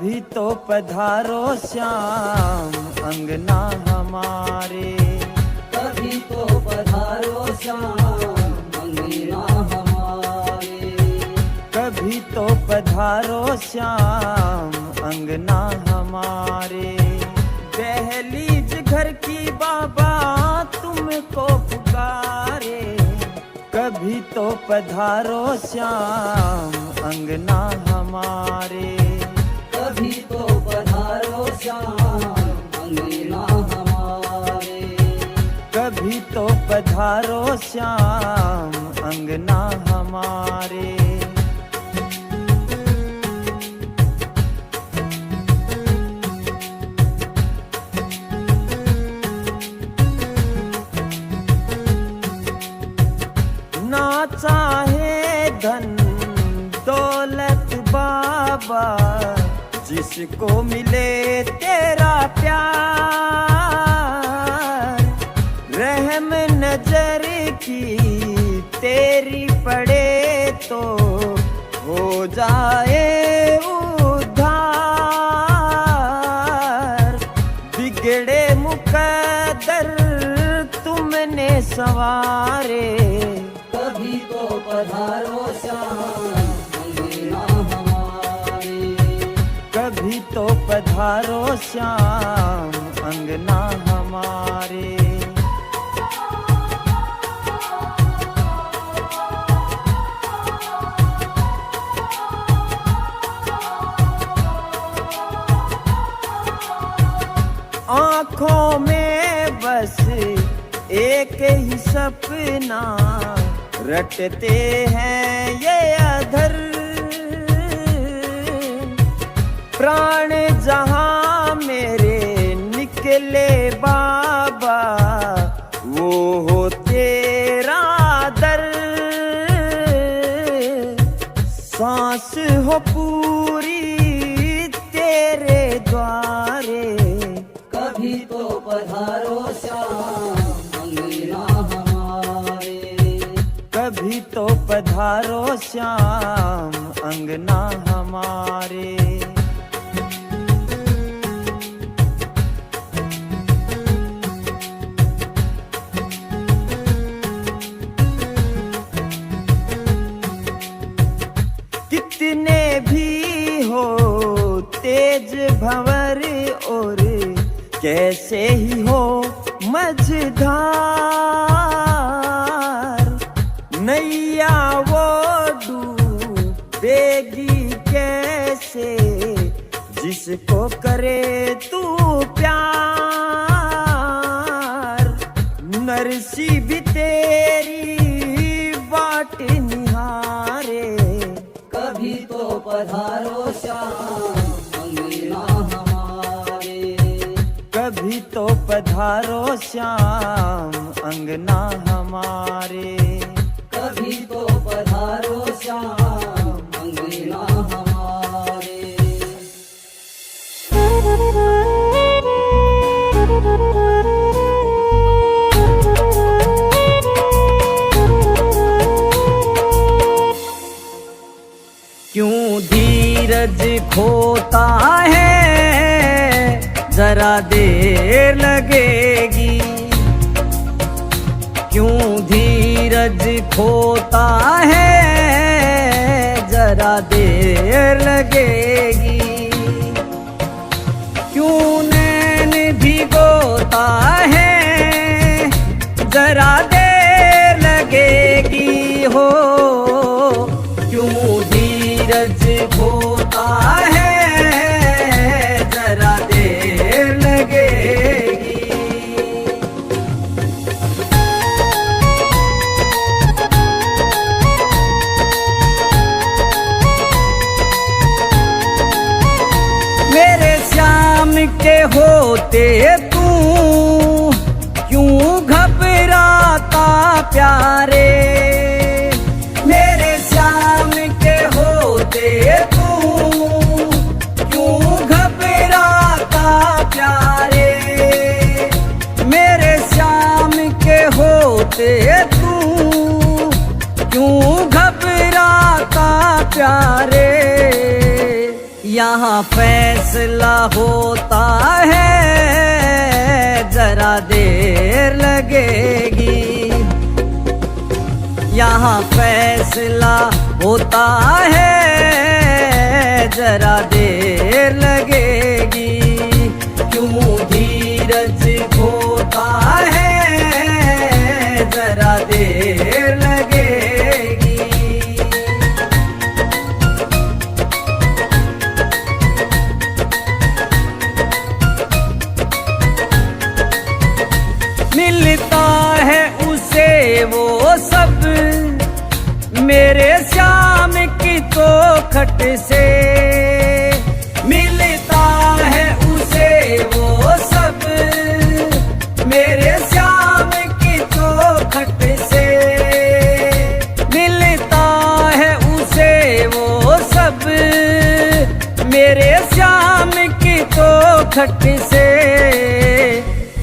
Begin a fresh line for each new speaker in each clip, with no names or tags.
कभी तो पधारो श्याम अंगना हमारे,
कभी तो पधारो श्याम अंगना हमारे,
कभी तो पधारो श्याम अंगना हमारे। दहलीज घर की बाबा तुमको पुकारे, कभी तो पधारो श्याम अंगना हमारे,
कभी तो पधारो श्याम अंगना हमारे,
कभी तो पधारो श्याम अंगना हमारे। ना चाहे धन दौलत बाबा, जिसको मिले तेरा प्यार, रहम नजर की तेरी पड़े तो हो जाए उद्धार। बिगड़े मुकद्दर तुमने संवारे,
कभी तो पधारो श्याम अंगना हमारे,
कभी तो पधारो श्याम अंगना हमारे। आँखों में बस एक ही सपना रटते हैं ये अधर, प्राण जहां मेरे निकले बाबा वो हो तेरा दर। सांस हो पूरी तेरे द्वारे,
कभी तो पधारो श्याम अंगना हमारे,
कभी तो पधारो श्याम अंगना हमारे। कितने भी हो तेज भंवर और कैसे ही हो मझधार, नैया वो डूबेगी कैसे जिसको करे तू प्यार। नरसी भी तेरी बाट निहारे,
कभी तो पधारो श्याम अंगना हमारे,
कभी तो पधारो श्याम अंगना हमारे,
कभी तो पधारो श्याम अंगना हमारे।
क्यों धीरज खोता है, जरा देर लगेगी। क्यों धीरज खोता है, जरा देर लगेगी। क्यों नैन भिगोता है, जरा देर लगेगी हो। क्यों धीरज खोता है, जरा देर लगेगी। मेरे श्याम के होते तू क्यों घबराता प्यारे, मेरे श्याम के होते तू क्यों घबराता प्यारे, मेरे श्याम के होते तू क्यों घबराता प्यारे। यहाँ यहाँ फैसला होता है जरा देर लगेगी, यहाँ फैसला होता है जरा देर लगेगी, क्यों धीरज खोता है जरा देर लगेगी। मिलता है उसे वो सब मेरे श्याम की तो खट से, मिलता है उसे वो सब मेरे श्याम की तो खट से, मिलता है उसे वो सब मेरे श्याम की तो खट से,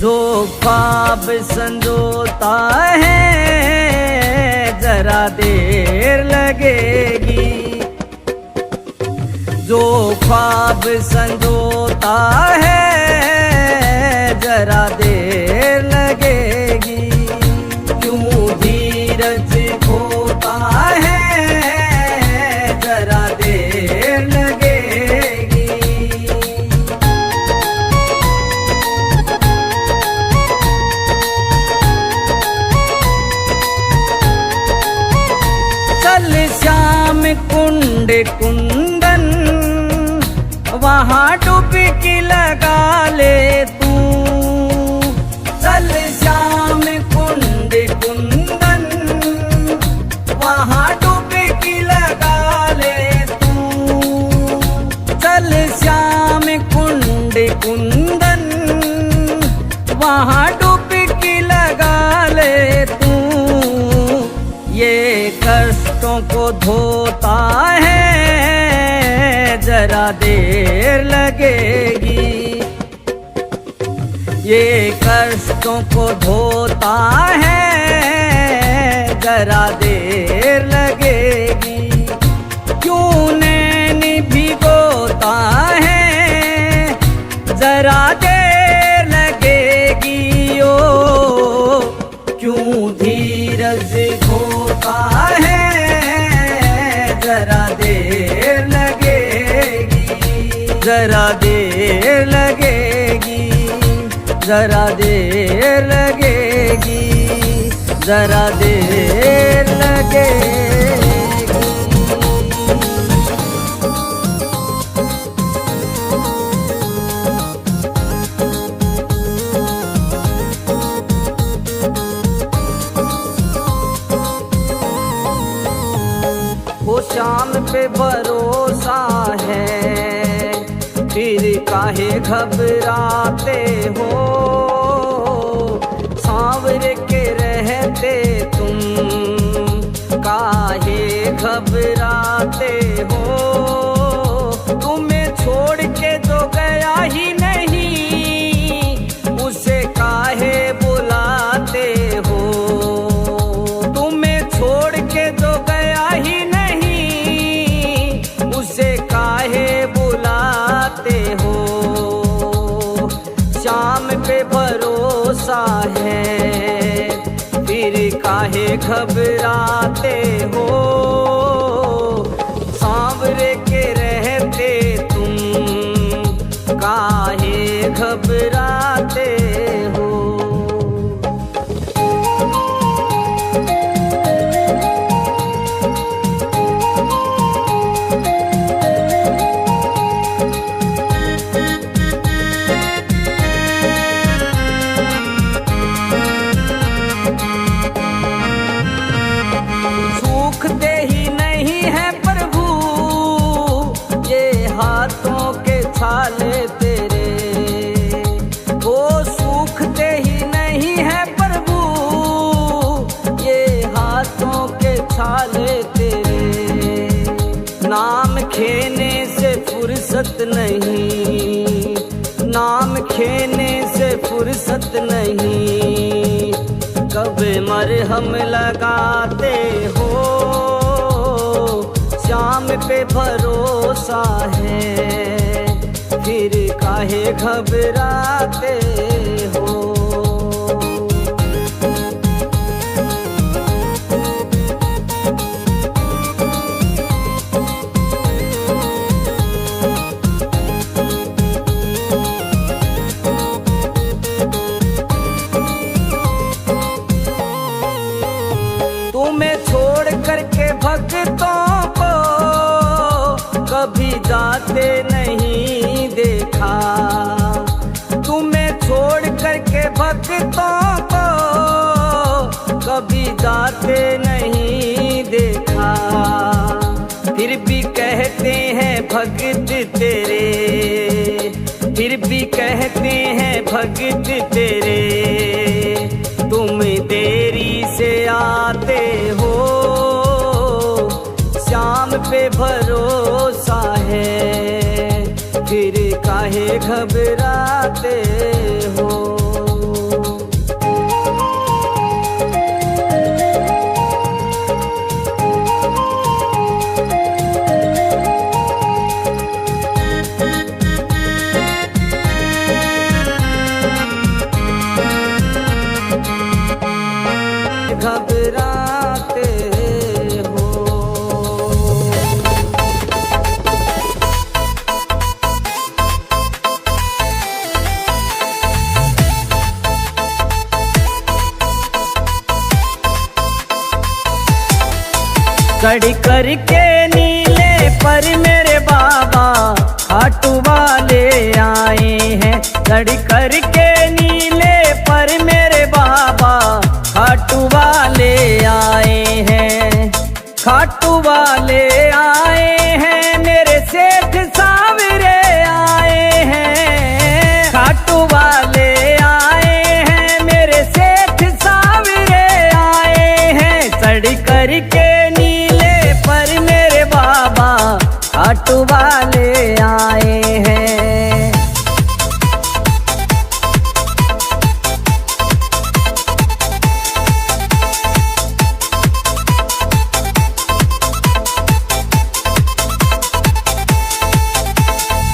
जो ख्वाब संजोता है जरा देर लगेगी, जो ख्वाब संजोता है जरा देर लगेगी, क्यों धीरज खोता है जरा देर लगेगी। चल श्याम कुंड कुंदन वहाँ डुबकी लगा ले तू, चल श्याम कुंड कुंदन वहाँ डुबकी लगा ले तू, चल श्याम कुंड कुंदन वहाँ डुबकी लगा ले तू, ये कष्टों को धोता है जरा देर लगेगी, ये कष्टों को धोता है जरा देर लगेगी, क्यों नैन भिगोता है जरा देर लगेगी, ओ क्यों धीरज खोता है जरा देर लगेगी, जरा देर लगेगी, जरा देर लगेगी, जरा देर लगेगी। वो शाम पे भरोसा है फिर काहे घबराते हो, सांवरे के रहते तुम काहे घबराते हो, तुम्हें छोड़ के जो गया ही नहीं उसे काहे बुलाते हो, तुम्हें छोड़ के जो गया ही नहीं उसे काहे बुलाते हो, शाम पे भरोसा है फिर काहे घबराते हो, सांवरे के रहते तुम काहे घबराते हो। सूखते ही नहीं है प्रभु ये हाथों के छाले तेरे, वो सूखते ही नहीं है प्रभु ये हाथों के छाले तेरे, नाम खेने से फुर्सत नहीं, नाम खेने से फुर्सत नहीं, कब मरहम लगाते हो, शाम पे भरोसा है फिर काहे घबराते हो। तुम्हें छोड़ करके भक्तों को कभी जाते नहीं देखा। तुम्हें छोड़ करके भक्तों को कभी जाते नहीं देखा। फिर भी कहते हैं भक्त तेरे, फिर भी कहते हैं भक्त तेरे, तुम देरी से आते हो। शाम पे भरोसा है, फिर काहे घबराते हो। घबराते हो। चढ़ करके नीले पर मेरे बाबा खाटू वाले आए हैं। चढ़ करके नीले पर मेरे बाबा खाटू वाले आए हैं। खाटू वाले आए हैं, मेरे सेठ सावरे आए हैं। खाटू वाले आए हैं, मेरे सेठ सावरे आए हैं। चढ़ करके नीले पर मेरे बाबा खाटू वाले आए हैं।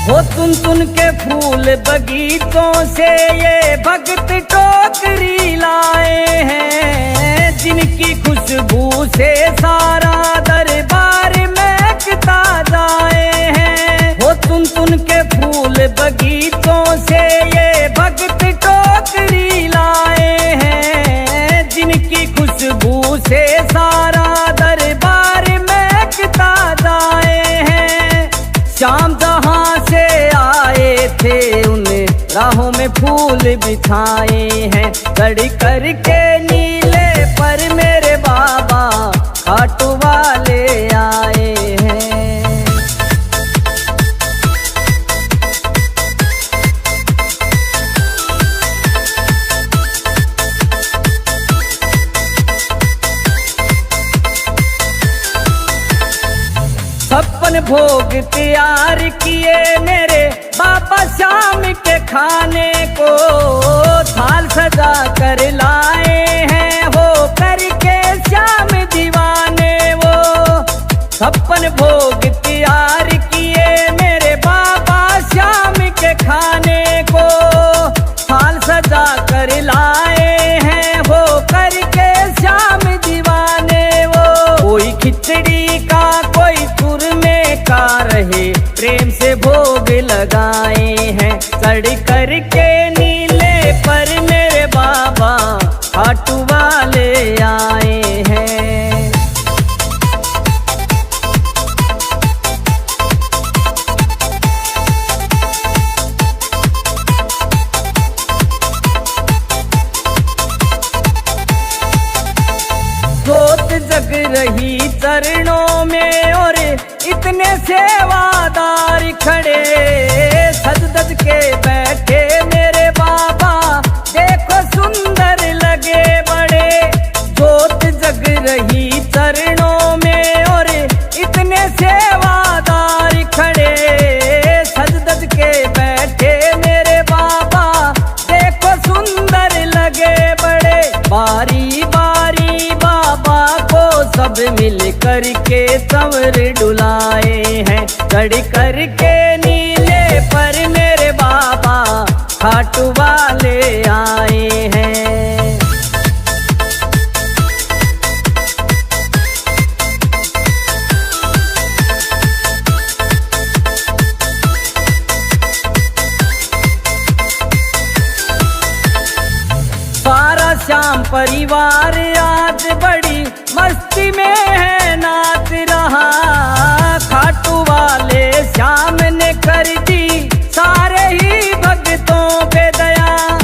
वो सुन सुन के फूल बगीचों से ये भक्त टोकरी लाए हैं। जिनकी खुशबू से सारा दरबार महकता जाए हैं। वो सुन सुन के फूल बगीचों से ये भक्त टोकरी लाए हैं। जिनकी खुशबू से सारा दरबार महकता जाए हैं। शाम जहां से आए थे उन राहों में फूल बिछाए हैं। चढ़ करके नीले पर मेरे बाबा खाटू वाले आए हैं। छप्पन भोग तैयार किए मेरे बाबा शाम के खाने को। थाल सजा कर लाए हैं हो करके श्याम दीवाने वो। छप्पन भोग तैयार किए मेरे बाबा शाम के खाने को। थाल सजा कर लाए हैं हो करके श्याम दीवाने वो। कोई खिचड़ी का कोई चूरमे का रहे, प्रेम से भोग लगाए हैं। चढ़ करके नीले पर मेरे बाबा खाटू वाले आए हैं। जोत जग रही चरणों में और इतने सेवादार खड़े। सज धज के बैठे मेरे बाबा देखो सुंदर लगे बड़े। जोत जग रही चरणों में और इतने सेवादार खड़े। सज धज के बैठे मेरे बाबा देखो सुंदर लगे बड़े। बारी बारी बाबा को सब मिल करके संवर डुलाए हैं। चढ़ करके नीले पर खाटू वाले आए हैं। सारा श्याम परिवार आज बड़ी मस्ती में है नाच रहा। खाटू वाले श्याम ने कर दी सारे ही भक्तों पे दया।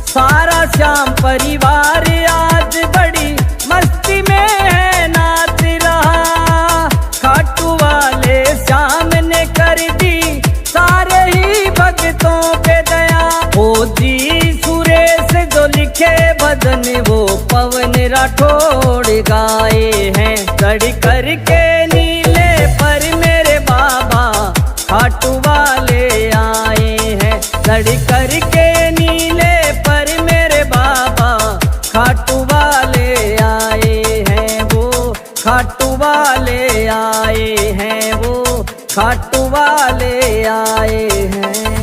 सारा श्याम परिवार आज बड़ी मस्ती में है नाच रहा। खाटू वाले श्याम ने कर दी सारे ही भक्तों पे दया। ओ जी सुरेश जो लिखे भजन वो पवन राठौड़ गाए हैं। चढ़ करके नीले पर मेरे बाबा खाटू वाले आए हैं। चढ़ करके नीले पर मेरे बाबा खाटू वाले आए हैं। वो खाटू वाले आए हैं। वो खाटू वाले आए हैं।